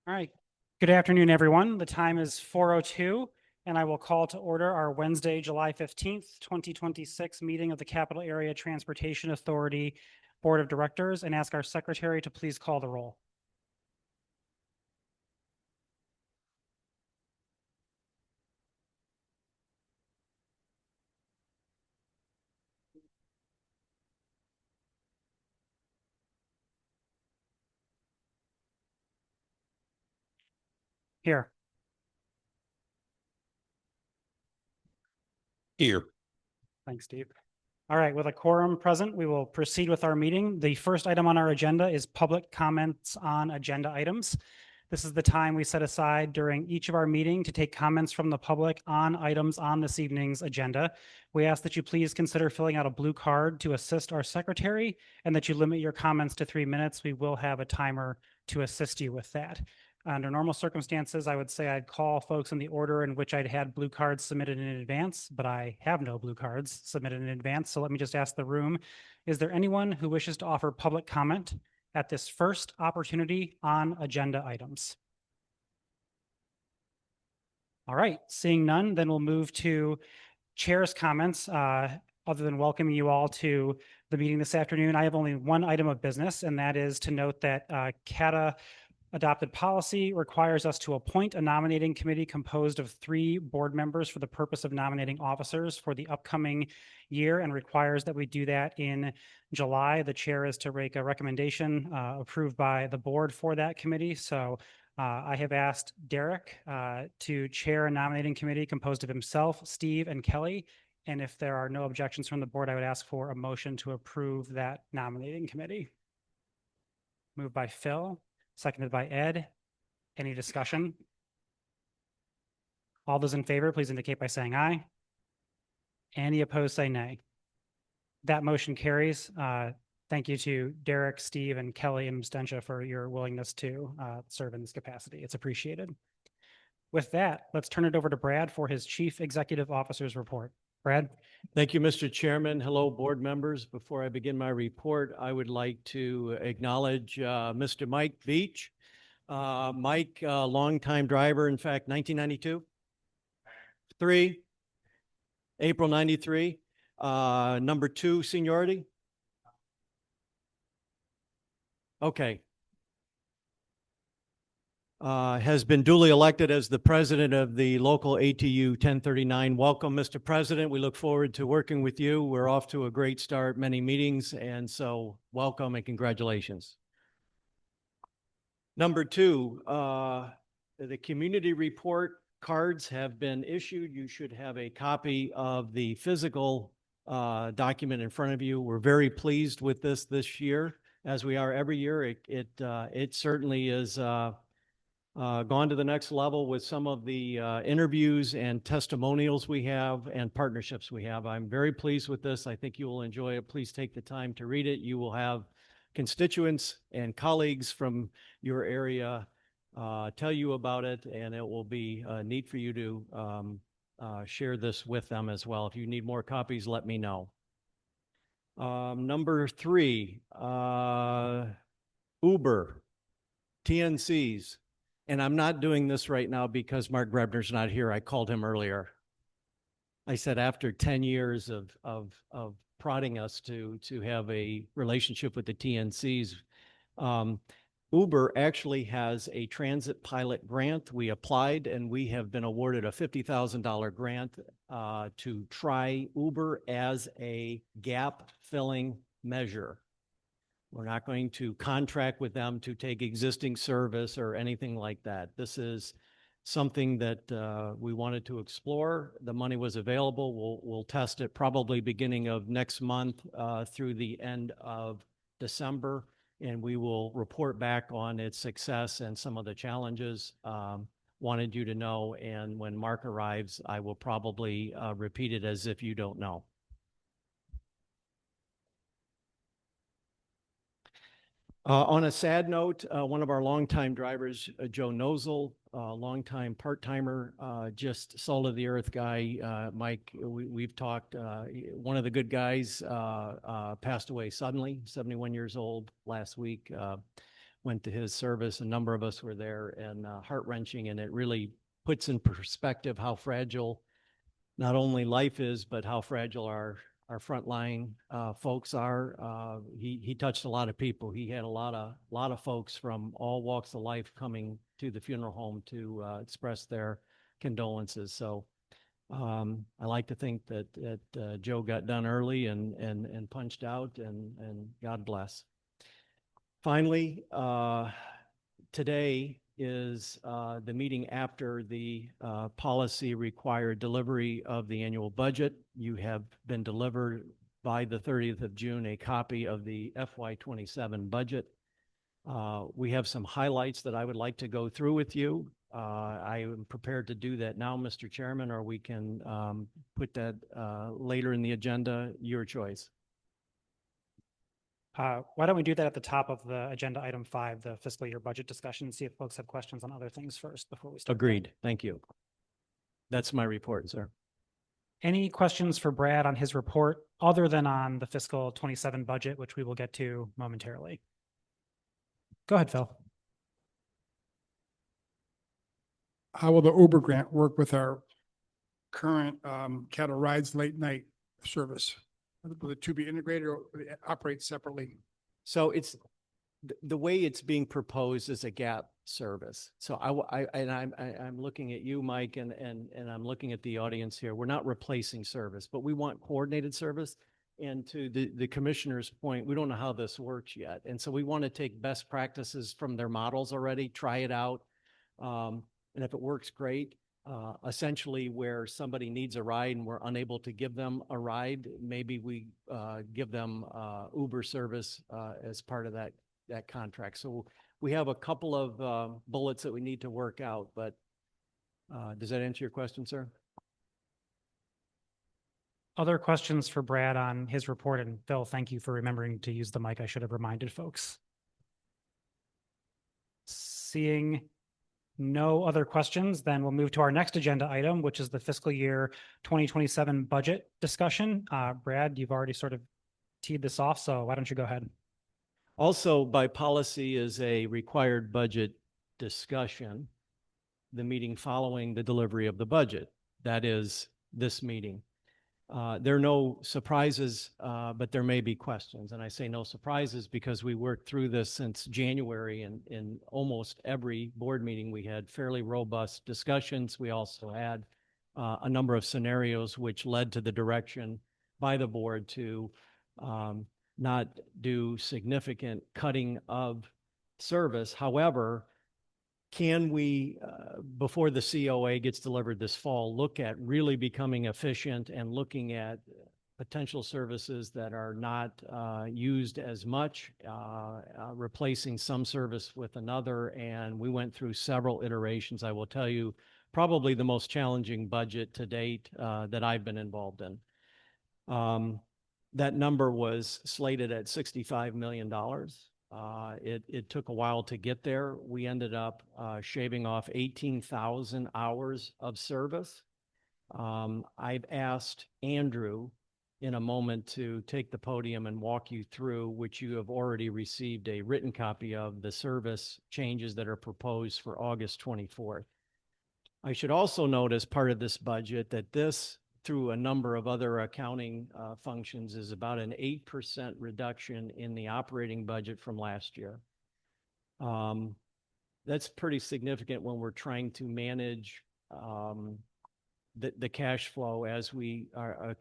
All right. Good afternoon, everyone. The time is 4:02, and I will call to order our Wednesday, July 15th, 2026 meeting of the Capital Area Transportation Authority Board of Directors and ask our secretary to please call the roll. Here. Here. Thanks, Steve. All right, with a quorum present, we will proceed with our meeting. The first item on our agenda is public comments on agenda items. This is the time we set aside during each of our meeting to take comments from the public on items on this evening's agenda. We ask that you please consider filling out a blue card to assist our secretary and that you limit your comments to 3 minutes. We will have a timer to assist you with that. Under normal circumstances, I would say I'd call folks in the order in which I'd had blue cards submitted in advance, but I have no blue cards submitted in advance. So let me just ask the room, is there anyone who wishes to offer public comment at this first opportunity on agenda items? All right, seeing none, then we'll move to chair's comments. Other than welcoming you all to the meeting this afternoon, I have only one item of business, and that is to note that CATA adopted policy requires us to appoint a nominating committee composed of 3 board members for the purpose of nominating officers for the upcoming year and requires that we do that in July. The chair is to make a recommendation approved by the board for that committee. So I have asked Derek to chair a nominating committee composed of himself, Steve, and Kelly. And if there are no objections from the board, I would ask for a motion to approve that nominating committee. Moved by Phil. Seconded by Ed. Any discussion? All those in favor, please indicate by saying aye. Any opposed, say nay. That motion carries. Thank you to Derek, Steve, and Kelly and Mustencha for your willingness to serve in this capacity. It's appreciated. With that, let's turn it over to Brad for his Chief Executive Officer's report. Brad? Thank you, Mr. Chairman. Hello, board members. Before I begin my report, I would like to acknowledge Mr. Mike Beach. Mike, longtime driver, in fact, 1992, April 93. Number 2 seniority. Okay. Has been duly elected as the president of the local ATU 1039. Welcome, Mr. President. We look forward to working with you. We're off to a great start, many meetings, and so welcome and congratulations. Number 2, the community report cards have been issued. You should have a copy of the physical document in front of you. We're very pleased with this year, as we are every year. It certainly is gone to the next level with some of the interviews and testimonials we have and partnerships we have. I'm very pleased with this. I think you will enjoy it. Please take the time to read it. You will have constituents and colleagues from your area tell you about it, and it will be neat for you to share this with them as well. If you need more copies, let me know. Number 3, Uber, TNCs. And I'm not doing this right now because Mark Grebner's not here. I called him earlier. I said after 10 years of prodding us to have a relationship with the TNCs, Uber actually has a transit pilot grant. We applied and we have been awarded a $50,000 grant to try Uber as a gap filling measure. We're not going to contract with them to take existing service or anything like that. This is something that we wanted to explore. The money was available. We'll test it probably beginning of next month through the end of December, and we will report back on its success and some of the challenges. Wanted you to know, and when Mark arrives, I will probably repeat it as if you don't know. On a sad note, one of our longtime drivers, Joe Nozel, longtime part-timer, just soul of the earth guy. Mike, we've talked. One of the good guys passed away suddenly, 71 years old last week. went to his service. A number of us were there, and heart-wrenching, and it really puts in perspective how fragile not only life is, but how fragile our frontline folks are. He touched a lot of people. He had a lot of folks from all walks of life coming to the funeral home to express their condolences. So I like to think that Joe got done early and punched out, and God bless. Finally, today is the meeting after the policy required delivery of the annual budget. You have been delivered by the 30th of June a copy of the FY27 budget. We have some highlights that I would like to go through with you. I am prepared to do that now, Mr. Chairman, or we can put that later in the agenda, your choice. Why don't we do that at the top of the agenda item 5, the fiscal year budget discussion, see if folks have questions on other things first before we start. Agreed. Thank you. That's my report, sir. Any questions for Brad on his report other than on the fiscal 27 budget, which we will get to momentarily? Go ahead, Phil. How will the Uber grant work with our current CATA rides late night service? Will the two be integrated or will they operate separately? So it's the way it's being proposed as a gap service. So I'm looking at you, Mike, and I'm looking at the audience here. We're not replacing service, but we want coordinated service. And to the commissioner's point, we don't know how this works yet. And so we want to take best practices from their models already, try it out. And if it works, great. Essentially, where somebody needs a ride and we're unable to give them a ride, maybe we give them Uber service as part of that contract. So we have a couple of bullets that we need to work out, but does that answer your question, sir? Other questions for Brad on his report? And Phil, thank you for remembering to use the mic. I should have reminded folks. Seeing no other questions, then we'll move to our next agenda item, which is the fiscal year 2027 budget discussion. Brad, you've already sort of teed this off, so why don't you go ahead? Also, by policy is a required budget discussion, the meeting following the delivery of the budget. That is this meeting. There are no surprises, but there may be questions. And I say no surprises because we worked through this since January, and in almost every board meeting, we had fairly robust discussions. We also had a number of scenarios which led to the direction by the board to not do significant cutting of service. However, can we, before the COA gets delivered this fall, look at really becoming efficient and looking at potential services that are not used as much, replacing some service with another? And we went through several iterations. I will tell you, probably the most challenging budget to date that I've been involved in. That number was slated at $65 million. It took a while to get there. We ended up shaving off 18,000 hours of service. I've asked Andrew in a moment to take the podium and walk you through, which you have already received a written copy of, the service changes that are proposed for August 24th. I should also note as part of this budget that this, through a number of other accounting functions, is about an 8% reduction in the operating budget from last year. That's pretty significant when we're trying to manage the cash flow as we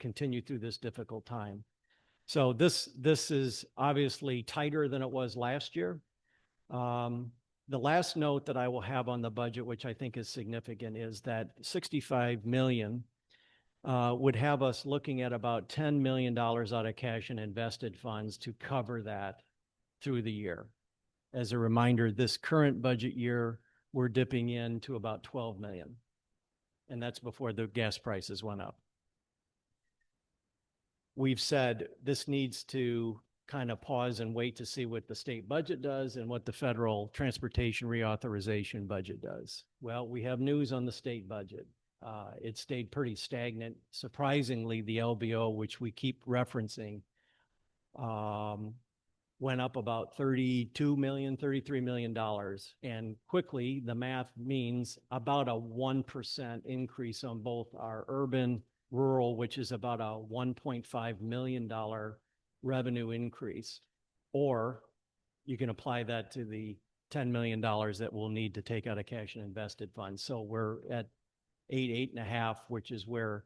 continue through this difficult time. So this is obviously tighter than it was last year. The last note that I will have on the budget, which I think is significant, is that 65 million would have us looking at about $10 million out of cash and invested funds to cover that through the year. As a reminder, this current budget year, we're dipping into about 12 million. And that's before the gas prices went up. We've said this needs to kind of pause and wait to see what the state budget does and what the federal transportation reauthorization budget does. Well, we have news on the state budget. It stayed pretty stagnant. Surprisingly, the LBO, which we keep referencing, went up about $32 million, $33 million. And quickly, the math means about a 1% increase on both our urban, rural, which is about a $1.5 million revenue increase. Or you can apply that to the $10 million that we'll need to take out of cash and invested funds. So we're at 8.5, which is where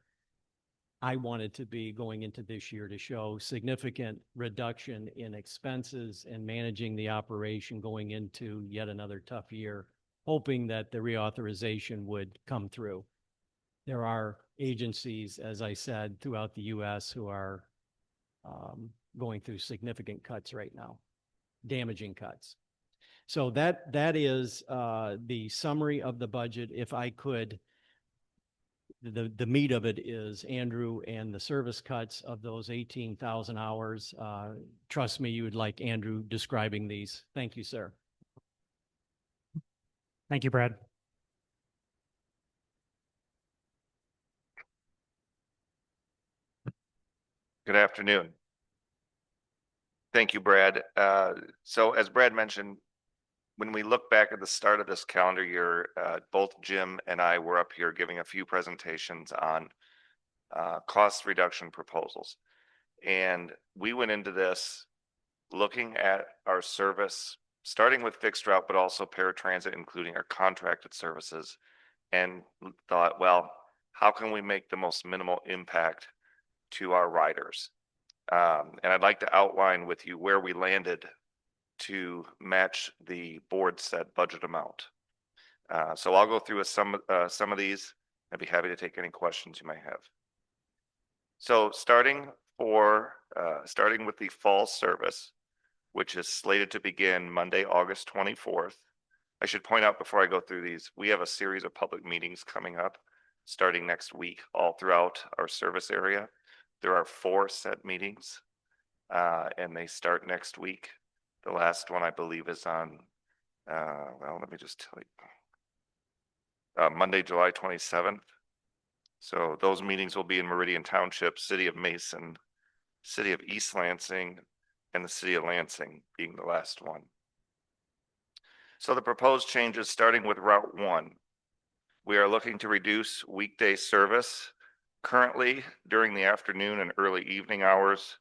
I wanted to be going into this year, to show significant reduction in expenses and managing the operation going into yet another tough year, hoping that the reauthorization would come through. There are agencies, as I said, throughout the U.S. who are going through significant cuts right now, damaging cuts. So that is the summary of the budget. If I could, the meat of it is Andrew and the service cuts of those 18,000 hours. Trust me, you would like Andrew describing these. Thank you, sir. Thank you, Brad. Good afternoon. Thank you, Brad. So as Brad mentioned, when we look back at the start of this calendar year, both Jim and I were up here giving a few presentations on cost reduction proposals. And we went into this looking at our service, starting with fixed route, but also paratransit, including our contracted services, and thought, well, how can we make the most minimal impact to our riders? And I'd like to outline with you where we landed to match the board set budget amount. So I'll go through some of these. I'd be happy to take any questions you might have. So starting with the fall service, which is slated to begin Monday, August 24th. I should point out before I go through these, we have a series of public meetings coming up starting next week all throughout our service area. There are 4 set meetings, and they start next week. The last one, I believe, is on, well, let me just tell you, Monday, July 27th. So those meetings will be in Meridian Township, City of Mason, City of East Lansing, and the City of Lansing being the last one. So the proposed changes, starting with Route 1, we are looking to reduce weekday service. Currently, during the afternoon and early evening hours,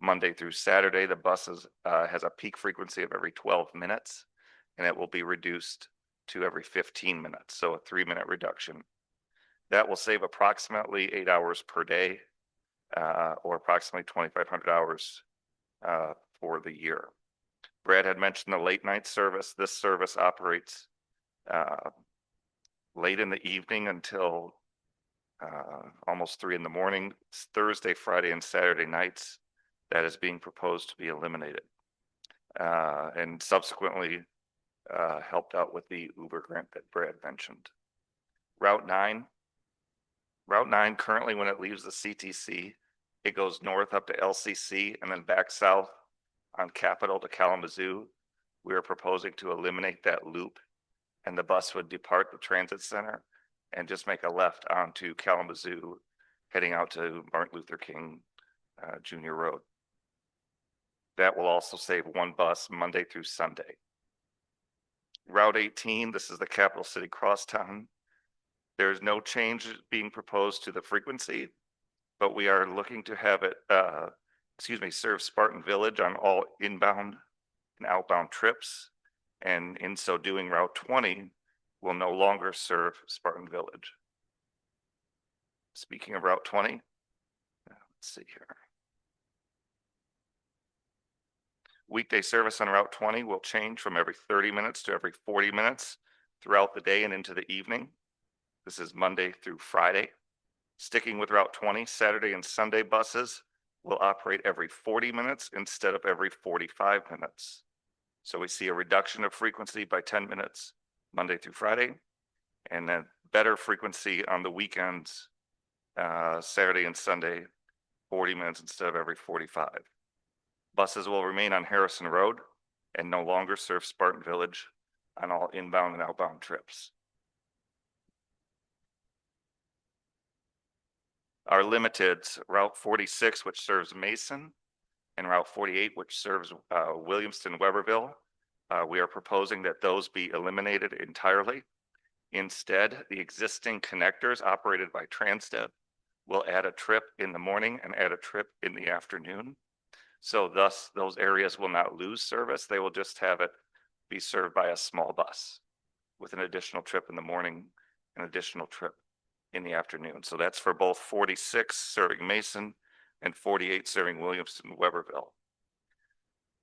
Monday through Saturday, the buses has a peak frequency of every 12 minutes, and it will be reduced to every 15 minutes, so a 3-minute reduction. That will save approximately 8 hours per day, or approximately 2,500 hours for the year. Brad had mentioned the late night service. This service operates late in the evening until almost 3 in the morning. It's Thursday, Friday, and Saturday nights. That is being proposed to be eliminated, and subsequently helped out with the Uber grant that Brad mentioned. Route 9 currently, when it leaves the CTC, it goes north up to LCC and then back south on Capitol to Kalamazoo. We are proposing to eliminate that loop, and the bus would depart the transit center and just make a left onto Kalamazoo, heading out to Martin Luther King Jr. Road. That will also save 1 bus Monday through Sunday. Route 18, this is the Capital City Crosstown. There's no change being proposed to the frequency, but we are looking to have it, serve Spartan Village on all inbound and outbound trips. And in so doing, Route 20 will no longer serve Spartan Village. Speaking of Route 20, let's see here. Weekday service on Route 20 will change from every 30 minutes to every 40 minutes throughout the day and into the evening. This is Monday through Friday. Sticking with Route 20, Saturday and Sunday buses will operate every 40 minutes instead of every 45 minutes. So we see a reduction of frequency by 10 minutes Monday through Friday, and then better frequency on the weekends, Saturday and Sunday, 40 minutes instead of every 45. Buses will remain on Harrison Road and no longer serve Spartan Village on all inbound and outbound trips. Our limiteds, Route 46, which serves Mason, and Route 48, which serves Williamston, Weberville. We are proposing that those be eliminated entirely. Instead, the existing connectors operated by Transdev will add a trip in the morning and add a trip in the afternoon. So thus, those areas will not lose service. They will just have it be served by a small bus with an additional trip in the morning, an additional trip in the afternoon. So that's for both 46 serving Mason and 48 serving Williamston, Weberville.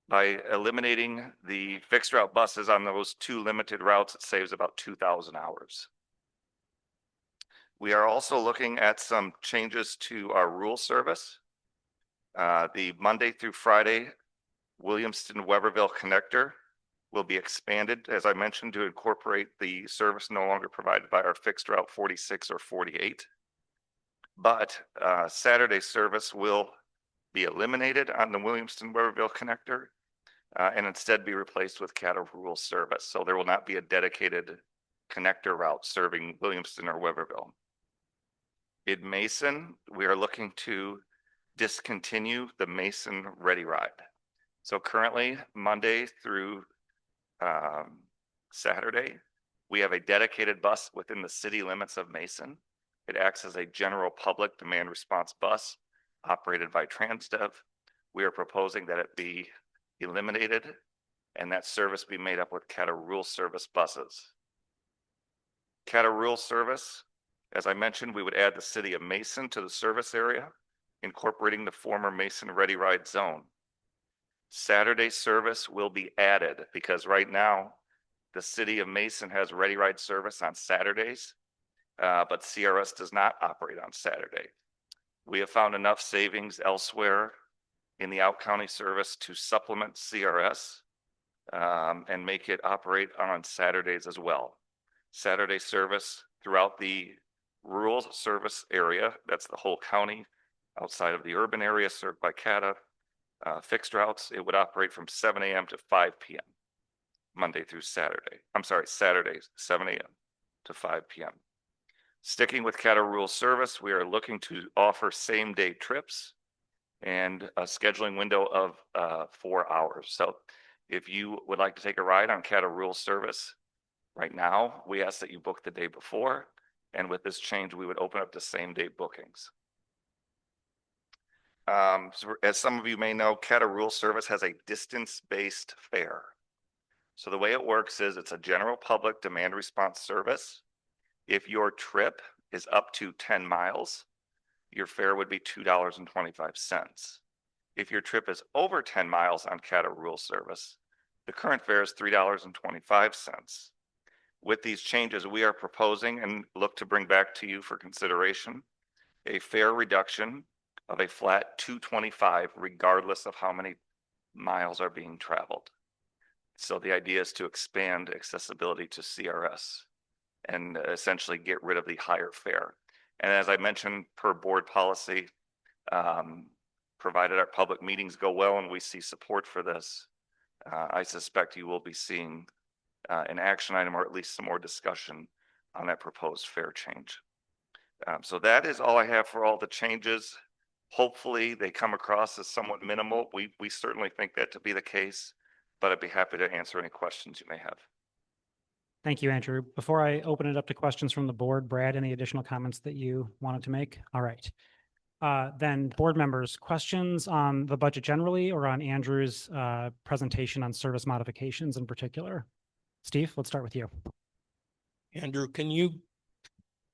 By eliminating the fixed route buses on those two limited routes, it saves about 2,000 hours. We are also looking at some changes to our rural service. The Monday through Friday Williamston Weberville connector will be expanded, as I mentioned, to incorporate the service no longer provided by our fixed route 46 or 48. But Saturday service will be eliminated on the Williamston Weberville connector and instead be replaced with CATA rural service. So there will not be a dedicated connector route serving Williamston or Weberville. In Mason, we are looking to discontinue the Mason Ready Ride. So currently, Monday through Saturday, we have a dedicated bus within the city limits of Mason. It acts as a general public demand response bus operated by Transdev. We are proposing that it be eliminated and that service be made up with CATA rural service buses. CATA rural service, as I mentioned, we would add the city of Mason to the service area, incorporating the former Mason Ready Ride zone. Saturday service will be added because right now the city of Mason has Ready Ride service on Saturdays, but CRS does not operate on Saturday. We have found enough savings elsewhere in the out-county service to supplement CRS and make it operate on Saturdays as well. Saturday service throughout the rural service area, that's the whole county outside of the urban area served by CATA, fixed routes, it would operate from 7 a.m. to 5 p.m. Monday through Saturday. I'm sorry, Saturdays, 7 a.m. to 5 p.m. Sticking with CATA rural service, we are looking to offer same-day trips and a scheduling window of 4 hours. So if you would like to take a ride on CATA rural service right now, we ask that you book the day before. And with this change, we would open up to same-day bookings. So as some of you may know, CATA rural service has a distance-based fare. So the way it works is it's a general public demand response service. If your trip is up to 10 miles, your fare would be $2.25. If your trip is over 10 miles on CATA rural service, the current fare is $3.25. With these changes, we are proposing and look to bring back to you for consideration a fare reduction of a flat $2.25 regardless of how many miles are being traveled. So the idea is to expand accessibility to CRS and essentially get rid of the higher fare. And as I mentioned, per board policy, provided our public meetings go well and we see support for this, I suspect you will be seeing an action item or at least some more discussion on that proposed fare change. So that is all I have for all the changes. Hopefully they come across as somewhat minimal. We certainly think that to be the case, but I'd be happy to answer any questions you may have. Thank you, Andrew. Before I open it up to questions from the board, Brad, any additional comments that you wanted to make? All right. Then board members, questions on the budget generally or on Andrew's presentation on service modifications in particular? Steve, let's start with you. Andrew, can you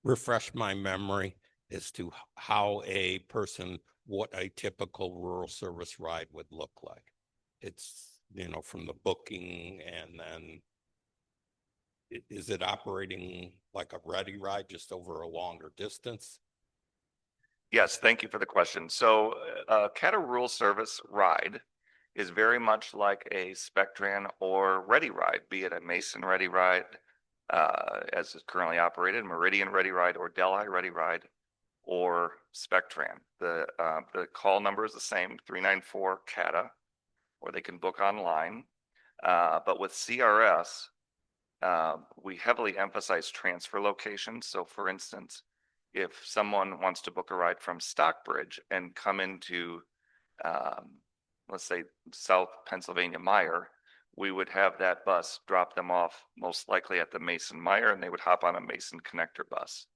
refresh my memory as to how a person, what a typical rural service ride would look like? It's, from the booking and then is it operating like a ready ride just over a longer distance? Yes, thank you for the question. So CATA rural service ride is very much like a Spectran or Ready Ride, be it a Mason Ready Ride, as is currently operated, Meridian Ready Ride, or Delhi Ready Ride, or Spectran. The call number is the same, 394 CATA, or they can book online. But with CRS, we heavily emphasize transfer locations. So for instance, if someone wants to book a ride from Stockbridge and come into let's say, South Pennsylvania Meyer, we would have that bus drop them off most likely at the Mason Meyer, and they would hop on a Mason connector bus.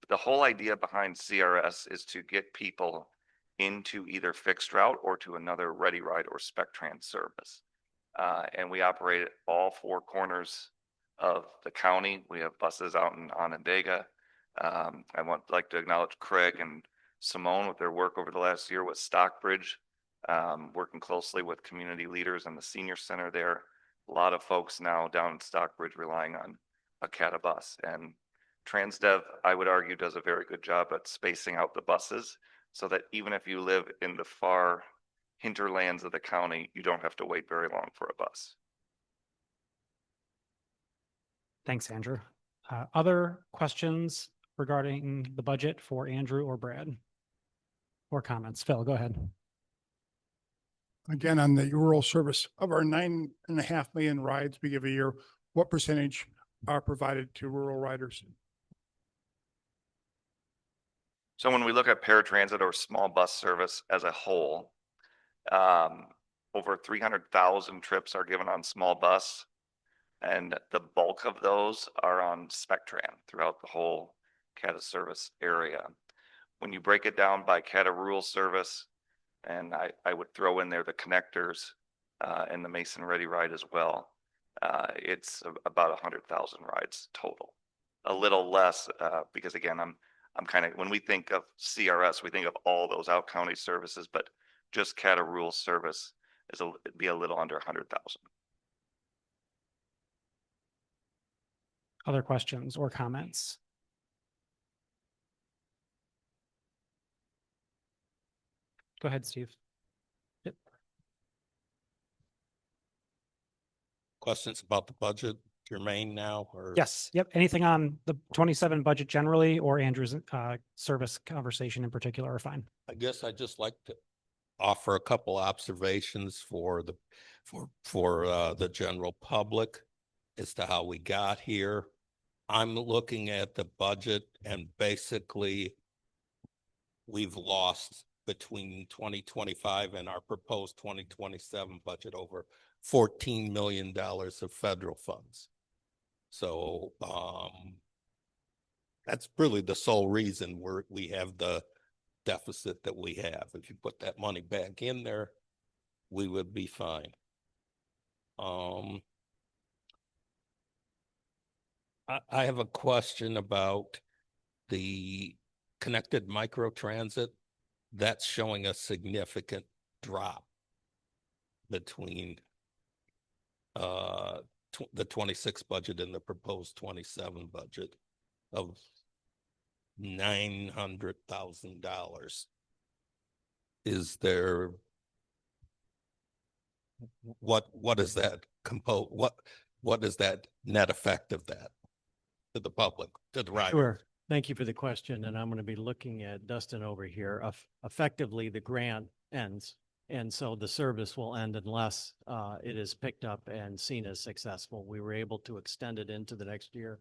The whole idea behind CRS is to get people into either fixed route or to another Ready Ride or SpecTrans service. And we operate at all four corners of the county. We have buses out in Onondaga. I would like to acknowledge Craig and Simone with their work over the last year with Stockbridge, working closely with community leaders and the senior center there. A lot of folks now down in Stockbridge relying on a CATA bus. And Transdev, I would argue, does a very good job at spacing out the buses so that even if you live in the far hinterlands of the county, you don't have to wait very long for a bus. Thanks, Andrew. Other questions regarding the budget for Andrew or Brad? Or comments? Phil, go ahead. Again, on the rural service, of our 9.5 million rides we give a year, what percentage are provided to rural riders? So when we look at paratransit or small bus service as a whole, over 300,000 trips are given on small bus, and the bulk of those are on SpecTran throughout the whole CATA service area. When you break it down by CATA rural service, and I would throw in there the connectors and the Mason Ready Ride as well, it's about 100,000 rides total. A little less because again, I'm kind of, when we think of CRS, we think of all those out county services, but just CATA rural service it'd be a little under 100,000. Other questions or comments? Go ahead, Steve. Yep. Questions about the budget, Jermaine now, or? Yes. Yep. Anything on the 27 budget generally or Andrew's service conversation in particular are fine. I guess I'd just like to offer a couple observations for the general public as to how we got here. I'm looking at the budget and basically we've lost between 2025 and our proposed 2027 budget over $14 million of federal funds. So that's really the sole reason we have the deficit that we have. If you put that money back in there, we would be fine. I have a question about the connected microtransit. That's showing a significant drop between the 26 budget and the proposed 27 budget of $900,000. Is there, what is that what is that net effect of that to the public, to the rider? Sure. Thank you for the question. And I'm going to be looking at Dustin over here. Effectively, the grant ends. And so the service will end unless it is picked up and seen as successful. We were able to extend it into the next year.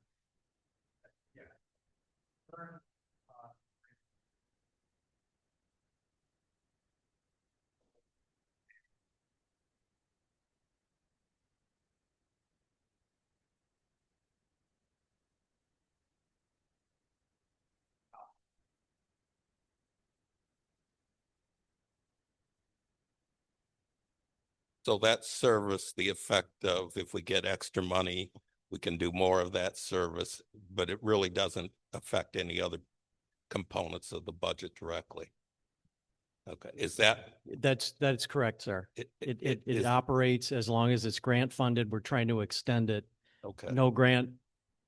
So that service, the effect of if we get extra money, we can do more of that service, but it really doesn't affect any other components of the budget directly. Okay, is that? That's correct, sir. It is- operates as long as it's grant funded. We're trying to extend it. Okay. No grant,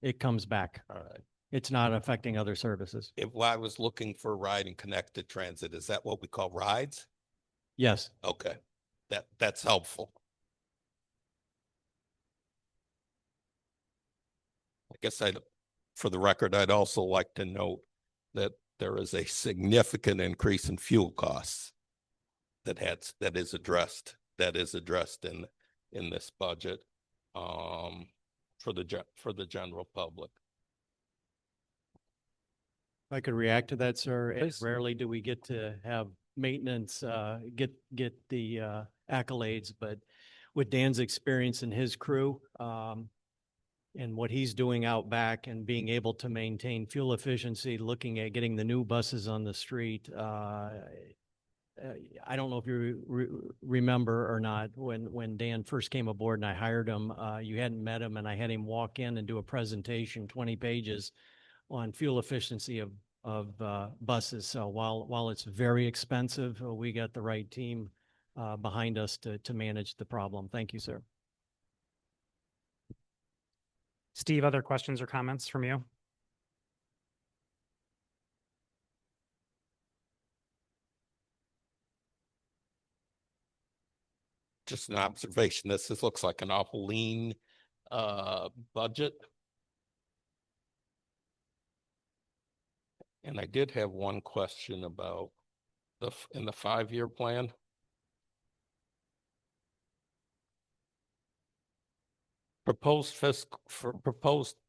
it comes back. All right. It's not affecting other services. If I was looking for ride and connected transit, is that what we call rides? Yes. Okay, that's helpful. I guess for the record, I'd also like to note that there is a significant increase in fuel costs that is addressed in this budget for the general public. If I could react to that, sir. Please. Rarely do we get to have maintenance, get the accolades, but with Dan's experience and his crew, and what he's doing out back and being able to maintain fuel efficiency, looking at getting the new buses on the street, I don't know if you remember or not, when Dan first came aboard and I hired him, you hadn't met him, and I had him walk in and do a presentation, 20 pages on fuel efficiency of buses. So while it's very expensive, we got the right team behind us to manage the problem. Thank you, sir. Steve, other questions or comments from you? Just an observation. This looks like an awful lean budget. And I did have one question about in the 5-year plan. Proposed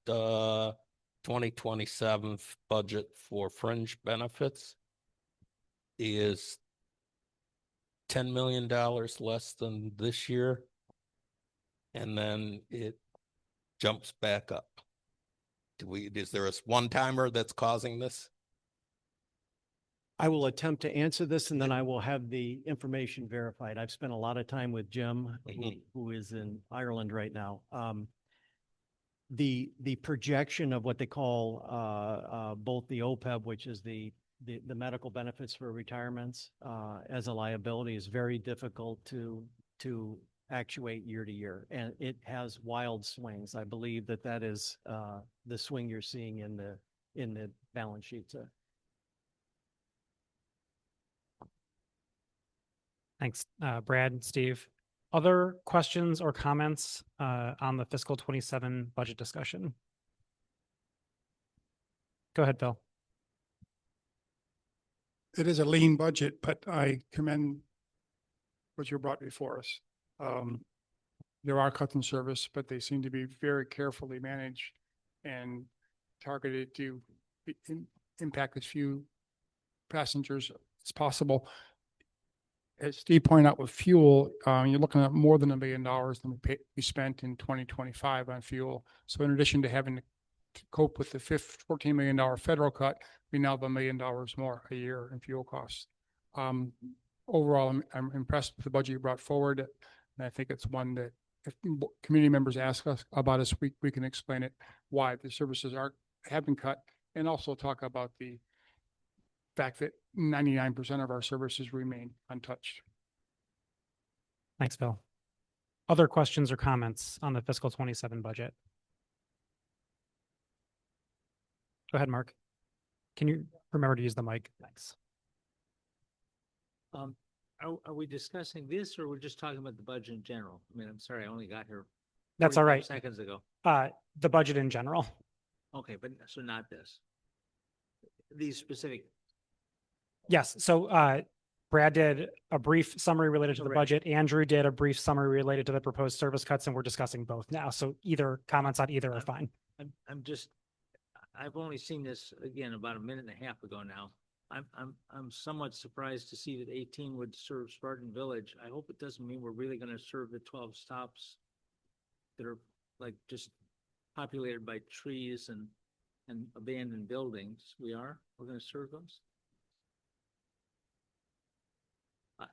2027 budget for fringe benefits is $10 million less than this year. And then it jumps back up. Is there a one-timer that's causing this? I will attempt to answer this, and then I will have the information verified. I've spent a lot of time with Jim, who is in Ireland right now. The projection of what they call both the OPEB, which is the medical benefits for retirements, as a liability, is very difficult to actuate year to year, and it has wild swings. I believe that is the swing you're seeing in the balance sheet, sir. Thanks, Brad and Steve. Other questions or comments on the fiscal 27 budget discussion? Go ahead, Phil. It is a lean budget, but I commend what you brought before us. There are cuts in service, but they seem to be very carefully managed and targeted to impact as few passengers as possible. As Steve pointed out with fuel, you're looking at more than $1 million than we spent in 2025 on fuel. So in addition to having to cope with the $14 million federal cut, we now have $1 million more a year in fuel costs. Overall, I'm impressed with the budget you brought forward, and I think it's one that if community members ask us about us, we can explain it, why the services have been cut, and also talk about the fact that 99% of our services remain untouched. Thanks, Phil. Other questions or comments on the fiscal 27 budget? Go ahead, Mark. Can you remember to use the mic? Thanks. Are we discussing this, or we're just talking about the budget in general? I mean, I'm sorry, I only got here That's all 45 right. seconds ago. The budget in general. Okay, but so not this. These specific. Yes. So Brad did a brief summary related to the budget. Andrew did a brief summary related to the proposed service cuts, and we're discussing both now. So either comments on either are fine. I've only seen this again about a minute and a half ago now. I'm somewhat surprised to see that 18 would serve Spartan Village. I hope it doesn't mean we're really going to serve the 12 stops that are like just populated by trees and abandoned buildings. We're going to serve those.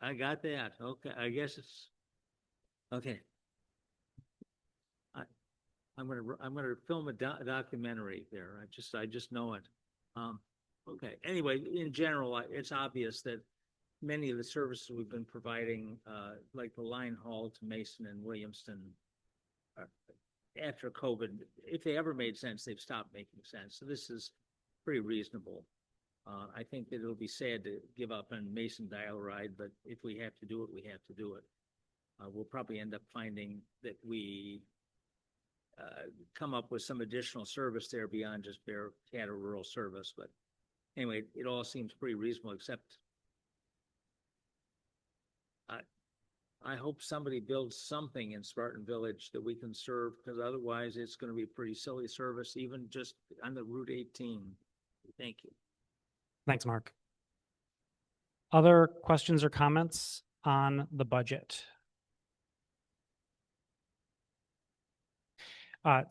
I got that. Okay. I guess it's okay. I'm gonna film a documentary there. I just know it. Okay. Anyway, in general, it's obvious that many of the services we've been providing, like the line haul to Mason and Williamston, after COVID, if they ever made sense, they've stopped making sense. So this is pretty reasonable. I think that it'll be sad to give up on Mason Dial Ride, but if we have to do it, we have to do it. We'll probably end up finding that we come up with some additional service there beyond just bare CATA rural service. But anyway, it all seems pretty reasonable, except I hope somebody builds something in Spartan Village that we can serve, because otherwise it's going to be pretty silly service, even just on the Route 18. Thank you. Thanks, Mark. Other questions or comments on the budget?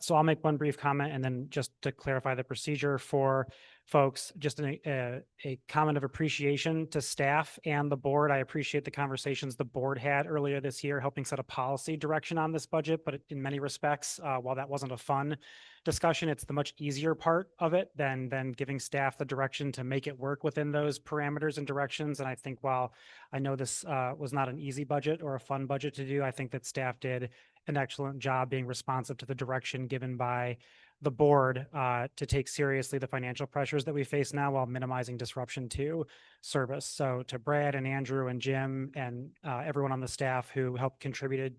So I'll make one brief comment and then just to clarify the procedure for folks, just a comment of appreciation to staff and the board. I appreciate the conversations the board had earlier this year, helping set a policy direction on this budget, but in many respects, while that wasn't a fun discussion, it's the much easier part of it than giving staff the direction to make it work within those parameters and directions. And I think while I know this was not an easy budget or a fun budget to do, I think that staff did an excellent job being responsive to the direction given by the board to take seriously the financial pressures that we face now while minimizing disruption to service. So to Brad and Andrew and Jim and everyone on the staff who helped contributed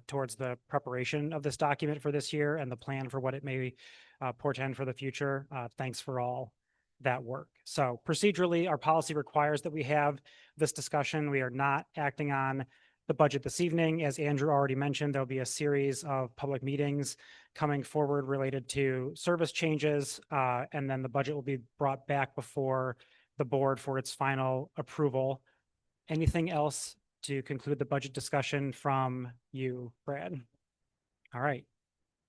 towards the preparation of this document for this year and the plan for what it may portend for the future, thanks for all that work. So procedurally, our policy requires that we have this discussion. We are not acting on the budget this evening. As Andrew already mentioned, there'll be a series of public meetings coming forward related to service changes, and then the budget will be brought back before the board for its final approval. Anything else to conclude the budget discussion from you, Brad? All right.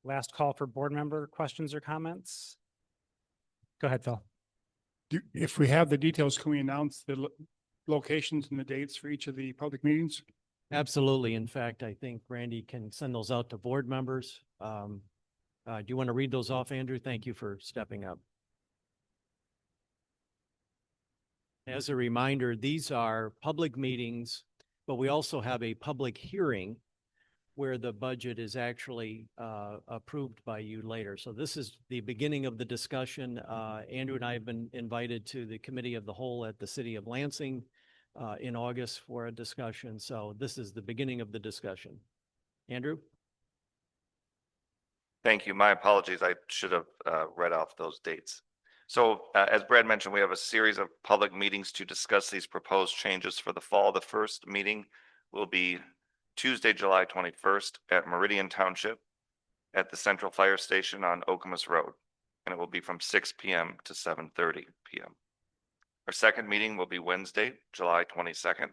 Last call for board member questions or comments. Go ahead, Phil. If we have the details, can we announce the locations and the dates for each of the public meetings? Absolutely. In fact, I think Randy can send those out to board members. Do you want to read those off, Andrew? Thank you for stepping up. As a reminder, these are public meetings, but we also have a public hearing where the budget is actually approved by you later. So this is the beginning of the discussion. Andrew and I have been invited to the Committee of the Whole at the City of Lansing in August for a discussion. So this is the beginning of the discussion. Andrew? Thank you. My apologies. I should have read off those dates. So as Brad mentioned, we have a series of public meetings to discuss these proposed changes for the fall. The first meeting will be Tuesday, July 21st at Meridian Township at the Central Fire Station on Okemos Road. And it will be from 6 p.m. to 7:30 p.m. Our second meeting will be Wednesday, July 22nd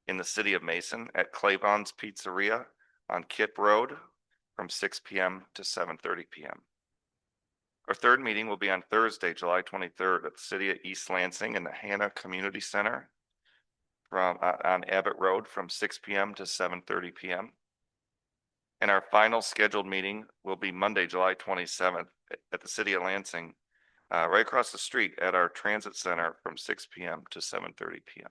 in the city of Mason at Claiborne's Pizzeria on Kip Road from 6 p.m. to 7:30 p.m. Our third meeting will be on Thursday, July 23rd at the city of East Lansing in the Hannah Community Center from on Abbott Road from 6 p.m. to 7:30 p.m. And our final scheduled meeting will be Monday, July 27th at the city of Lansing, right across the street at our transit center from 6 p.m. to 7:30 p.m.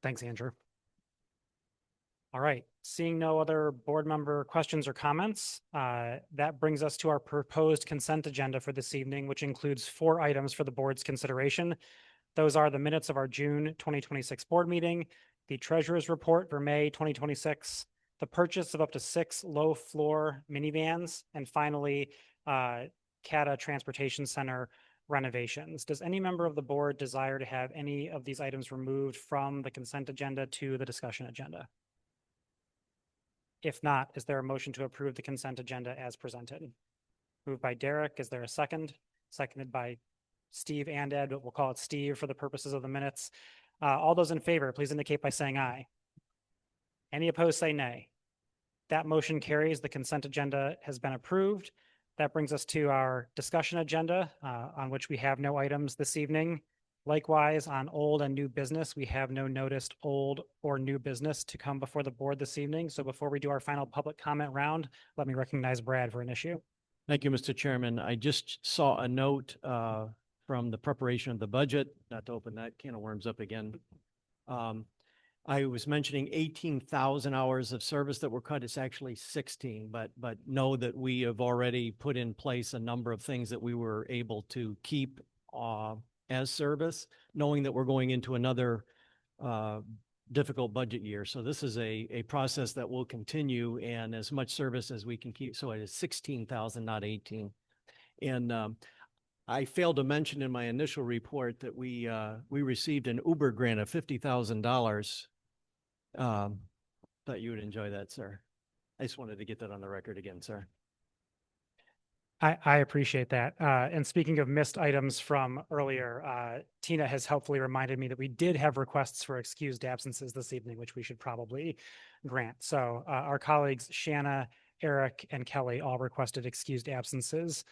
Thanks, Andrew. All right, seeing no other board member questions or comments, that brings us to our proposed consent agenda for this evening, which includes 4 items for the board's consideration. Those are the minutes of our June 2026 board meeting, the treasurer's report for May 2026, the purchase of up to 6 low-floor minivans, and finally, CATA Transportation Center renovations. Does any member of the board desire to have any of these items removed from the consent agenda to the discussion agenda? If not, is there a motion to approve the consent agenda as presented? Moved by Derek. Is there a second? Seconded by Steve and Ed, but we'll call it Steve for the purposes of the minutes. All those in favor, please indicate by saying aye. Any opposed, say nay. That motion carries. The consent agenda has been approved. That brings us to our discussion agenda, on which we have no items this evening. Likewise, on old and new business, we have no noticed old or new business to come before the board this evening. So before we do our final public comment round, let me recognize Brad for an issue. Thank you, Mr. Chairman. I just saw a note from the preparation of the budget, not to open that can of worms up again. I was mentioning 18,000 hours of service that were cut. It's actually 16, but know that we have already put in place a number of things that we were able to keep as service, knowing that we're going into another difficult budget year. So this is a process that will continue, and as much service as we can keep. So it is 16,000, not 18. And I failed to mention in my initial report that we received an Uber grant of $50,000. Thought you would enjoy that, sir. I just wanted to get that on the record again, sir. I appreciate that. And speaking of missed items from earlier, Tina has helpfully reminded me that we did have requests for excused absences this evening, which we should probably grant. So our colleagues Shanna, Eric, and Kelly all requested excused absences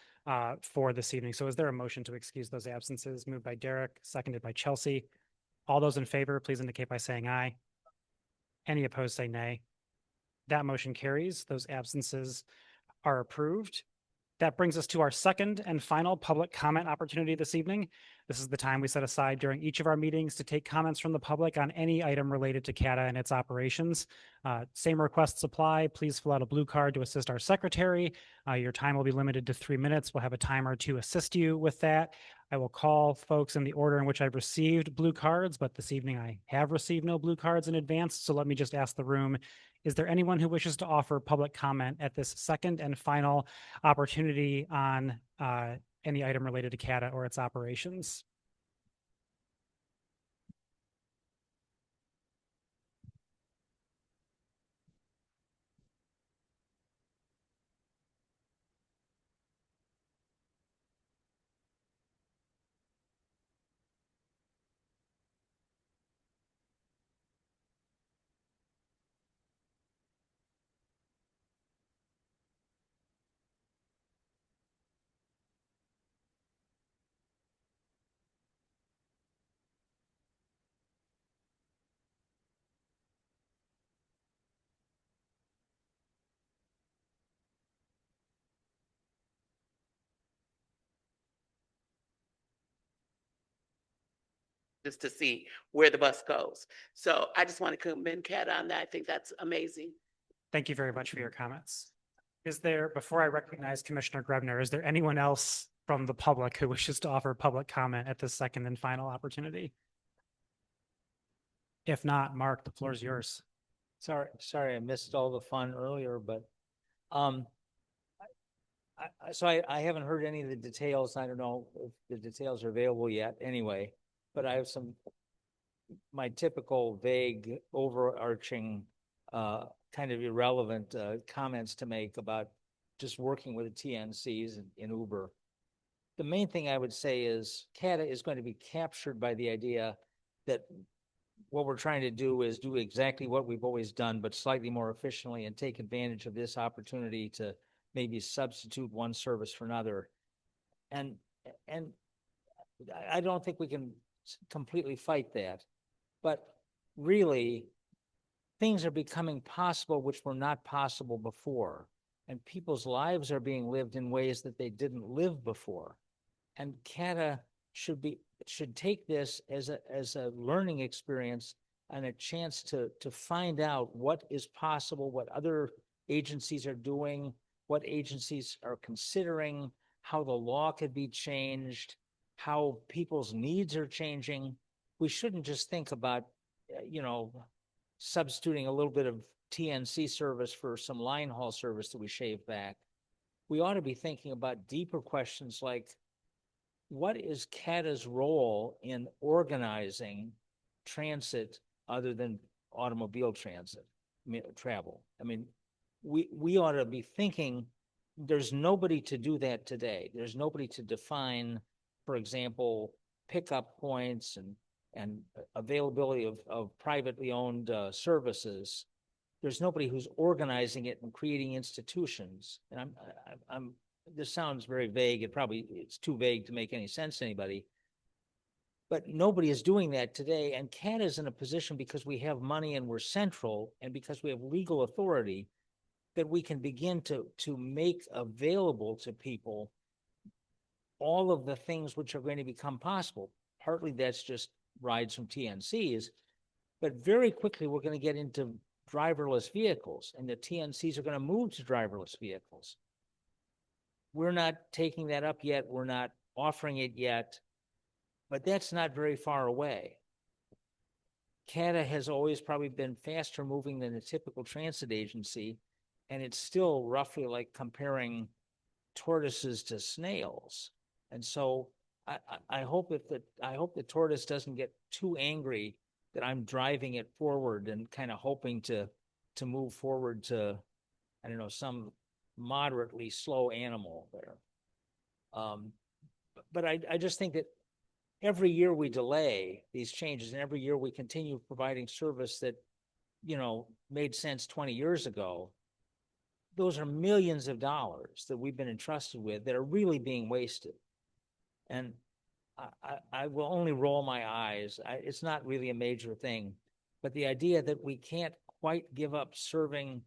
for this evening. So is there a motion to excuse those absences? Moved by Derek, seconded by Chelsea. All those in favor, please indicate by saying aye. Any opposed, say nay. That motion carries. Those absences are approved. That brings us to our second and final public comment opportunity this evening. This is the time we set aside during each of our meetings to take comments from the public on any item related to CATA and its operations. Same requests apply. Please fill out a blue card to assist our secretary. Your time will be limited to 3 minutes. We'll have a timer to assist you with that. I will call folks in the order in which I've received blue cards, but this evening I have received no blue cards in advance. So let me just ask the room, is there anyone who wishes to offer public comment at this second and final opportunity on any item related to CATA or its operations? Just to see where the bus goes. So I just want to commend CATA on that. I think that's amazing. Thank you very much for your comments. Is there, before I recognize Commissioner Grebner, is there anyone else from the public who wishes to offer public comment at this second and final opportunity? If not, Mark, the floor is yours. Sorry, I missed all the fun earlier, but, I haven't heard any of the details. I don't know if the details are available yet anyway, but I have my typical vague overarching, kind of irrelevant, comments to make about just working with the TNCs in Uber. The main thing I would say is CATA is going to be captured by the idea that what we're trying to do is do exactly what we've always done, but slightly more efficiently, and take advantage of this opportunity to maybe substitute one service for another. And I don't think we can completely fight that, but really things are becoming possible which were not possible before, and people's lives are being lived in ways that they didn't live before. And CATA should take this as a learning experience and a chance to find out what is possible, what other agencies are doing, what agencies are considering, how the law could be changed, how people's needs are changing. We shouldn't just think about, substituting a little bit of TNC service for some line haul service that we shave back. We ought to be thinking about deeper questions like, what is CATA's role in organizing transit other than automobile transit, travel? I mean, we ought to be thinking, there's nobody to do that today. There's nobody to define, for example, pickup points and availability of privately owned services. There's nobody who's organizing it and creating institutions. And this sounds very vague. It's too vague to make any sense to anybody. But nobody is doing that today. And CATA is in a position, because we have money and we're central, and because we have legal authority, that we can begin to make available to people all of the things which are going to become possible. Partly that's just rides from TNCs, but very quickly we're going to get into driverless vehicles, and the TNCs are going to move to driverless vehicles. We're not taking that up yet. We're not offering it yet, but that's not very far away. CATA has always probably been faster moving than a typical transit agency, and it's still roughly like comparing tortoises to snails. And so I hope the tortoise doesn't get too angry that I'm driving it forward and kind of hoping to move forward to, I don't know, some moderately slow animal there. But I just think that every year we delay these changes and every year we continue providing service that, made sense 20 years ago. Those are millions of dollars that we've been entrusted with that are really being wasted. And I will only roll my eyes. It's not really a major thing, but the idea that we can't quite give up serving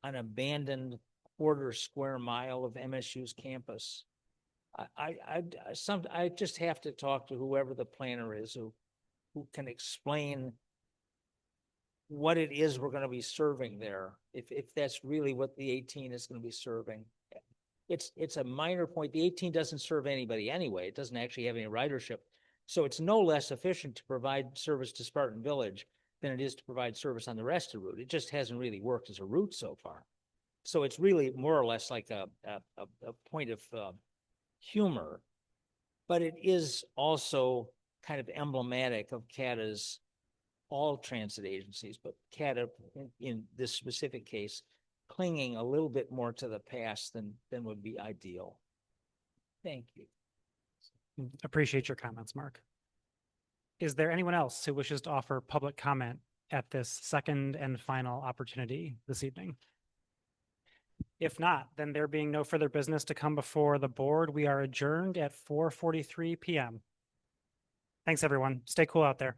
an abandoned quarter square mile of MSU's campus. I just have to talk to whoever the planner is who can explain what it is we're going to be serving there, if that's really what the 18 is going to be serving. It's a minor point. The 18 doesn't serve anybody anyway. It doesn't actually have any ridership. So it's no less efficient to provide service to Spartan Village than it is to provide service on the rest of the route. It just hasn't really worked as a route so far. So it's really more or less like a point of humor, but it is also kind of emblematic of CATA's, all transit agencies, but CATA in this specific case, clinging a little bit more to the past than would be ideal. Thank you. Appreciate your comments, Mark. Is there anyone else who wishes to offer public comment at this second and final opportunity this evening? If not, then there being no further business to come before the board, we are adjourned at 4:43 p.m. Thanks, everyone. Stay cool out there.